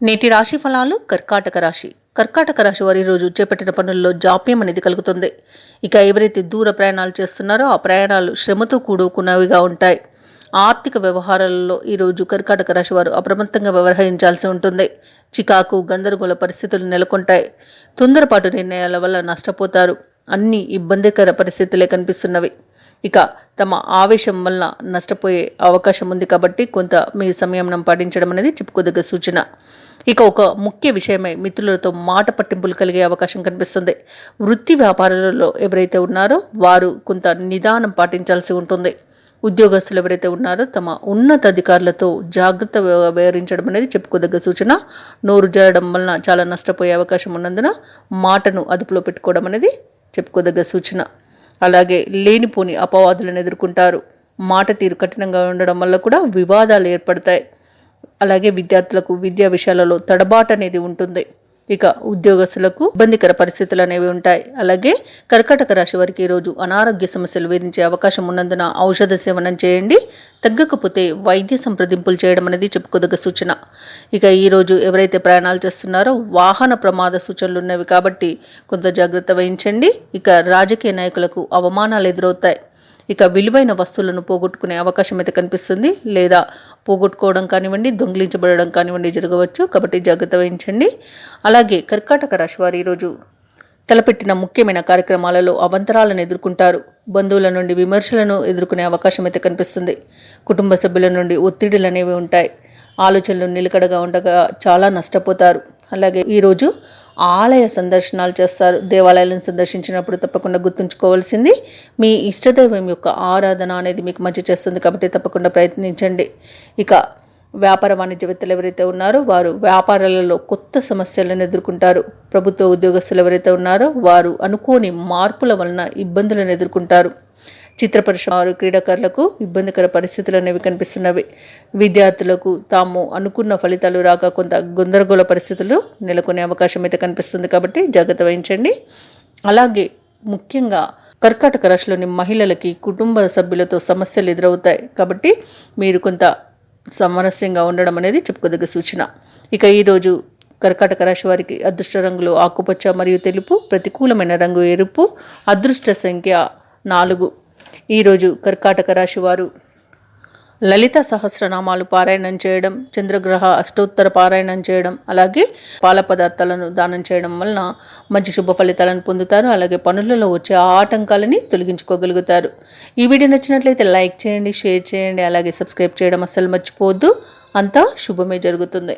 నేటి రాశి ఫలాలు. కర్కాటక రాశి. కర్కాటక రాశి వారి రోజు చేపట్టిన పనుల్లో జాప్యం అనేది కలుగుతుంది. ఇక ఎవరైతే దూర ప్రయాణాలు చేస్తున్నారో ఆ ప్రయాణాలు శ్రమతో కూడుకున్నవిగా ఉంటాయి. ఆర్థిక వ్యవహారాలలో ఈరోజు కర్కాటక రాశి వారు అప్రమత్తంగా వ్యవహరించాల్సి ఉంటుంది. చికాకు గందరగోళ పరిస్థితులు నెలకొంటాయి. తొందరపాటు నిర్ణయాల వల్ల నష్టపోతారు. అన్ని ఇబ్బందికర పరిస్థితులే కనిపిస్తున్నవి. ఇక తమ ఆవేశం వల్ల నష్టపోయే అవకాశం ఉంది కాబట్టి కొంత మీ సంయమనం పాటించడం అనేది చెప్పుకోదగ్గ సూచన. ఇక ఒక ముఖ్య విషయమై మిత్రులతో మాట పట్టింపులు కలిగే అవకాశం కనిపిస్తుంది. వృత్తి వ్యాపారాలలో ఎవరైతే ఉన్నారో వారు కొంత నిదానం పాటించాల్సి ఉంటుంది. ఉద్యోగస్తులు ఎవరైతే ఉన్నారో తమ ఉన్నతాధికారులతో జాగ్రత్త వ్యవహరించడం అనేది చెప్పుకోదగ్గ సూచన. నోరు జారడం వలన చాలా నష్టపోయే అవకాశం ఉన్నందున మాటను అదుపులో పెట్టుకోవడం అనేది చెప్పుకోదగ్గ సూచన. అలాగే లేనిపోని అపవాదులను ఎదుర్కొంటారు. మాట తీరు కఠినంగా ఉండడం వల్ల కూడా వివాదాలు ఏర్పడతాయి. అలాగే విద్యార్థులకు విద్యా విషయాలలో తడబాటు అనేది ఉంటుంది. ఇక ఉద్యోగస్తులకు ఇబ్బందికర పరిస్థితులు అనేవి ఉంటాయి. అలాగే కర్కాటక రాశి వారికి ఈరోజు అనారోగ్య సమస్యలు వేధించే అవకాశం ఉన్నందున ఔషధ సేవనం చేయండి. తగ్గకపోతే వైద్య సంప్రదింపులు చేయడం అనేది చెప్పుకోదగ్గ సూచన. ఇక ఈరోజు ఎవరైతే ప్రయాణాలు చేస్తున్నారో వాహన ప్రమాద సూచనలు ఉన్నవి కాబట్టి కొంత జాగ్రత్త వహించండి. ఇక రాజకీయ నాయకులకు అవమానాలు ఎదురవుతాయి. ఇక విలువైన వస్తువులను పోగొట్టుకునే అవకాశం అయితే కనిపిస్తుంది. లేదా పోగొట్టుకోవడం కానివ్వండి, దొంగిలించబడడం కానివ్వండి జరగవచ్చు. కాబట్టి జాగ్రత్త వహించండి. అలాగే కర్కాటక రాశి వారు ఈరోజు తలపెట్టిన ముఖ్యమైన కార్యక్రమాలలో అవంతరాలను ఎదుర్కొంటారు. బంధువుల నుండి విమర్శలను ఎదుర్కొనే అవకాశం అయితే కనిపిస్తుంది. కుటుంబ సభ్యుల నుండి ఒత్తిడులు అనేవి ఉంటాయి. ఆలోచనలు నిలకడగా ఉండగా చాలా నష్టపోతారు. అలాగే ఈరోజు ఆలయ సందర్శనాలు చేస్తారు. దేవాలయాలను సందర్శించినప్పుడు తప్పకుండా గుర్తుంచుకోవాల్సింది మీ ఇష్టదైవం యొక్క ఆరాధన అనేది మీకు మంచి చేస్తుంది కాబట్టి తప్పకుండా ప్రయత్నించండి. ఇక వ్యాపార వాణిజ్యవేత్తలు ఎవరైతే ఉన్నారో వారు వ్యాపారాలలో కొత్త సమస్యలను ఎదుర్కొంటారు. ప్రభుత్వ ఉద్యోగస్తులు ఎవరైతే ఉన్నారో వారు అనుకోని మార్పుల వలన ఇబ్బందులను ఎదుర్కొంటారు. చిత్ర పరిశ్రమ క్రీడాకారులకు ఇబ్బందికర పరిస్థితులు అనేవి కనిపిస్తున్నవి. విద్యార్థులకు తాము అనుకున్న ఫలితాలు రాక కొంత గందరగోళ పరిస్థితులు నెలకొనే అవకాశం అయితే కనిపిస్తుంది కాబట్టి జాగ్రత్త వహించండి. అలాగే ముఖ్యంగా కర్కాటక రాశిలోని మహిళలకి కుటుంబ సభ్యులతో సమస్యలు ఎదురవుతాయి కాబట్టి మీరు కొంత సామరస్యంగా ఉండడం అనేది చెప్పుకోదగ్గ సూచన. ఇక ఈరోజు కర్కాటక రాశి వారికి అదృష్ట రంగులు ఆకుపచ్చ మరియు తెలుపు, ప్రతికూలమైన రంగు ఎరుపు, అదృష్ట సంఖ్య 4. ఈరోజు కర్కాటక రాశి వారు లలిత సహస్రనామాలు పారాయణం చేయడం, చంద్రగ్రహ అష్టోత్తర పారాయణం చేయడం, అలాగే పాల పదార్థాలను దానం చేయడం వలన మంచి శుభ ఫలితాలను పొందుతారు. అలాగే పనులలో వచ్చే ఆటంకాలని తొలగించుకోగలుగుతారు. ఈ వీడియో నచ్చినట్లయితే లైక్ చేయండి, షేర్ చేయండి, అలాగే సబ్స్క్రైబ్ చేయడం అస్సలు మర్చిపోవద్దు. అంతా శుభమే జరుగుతుంది.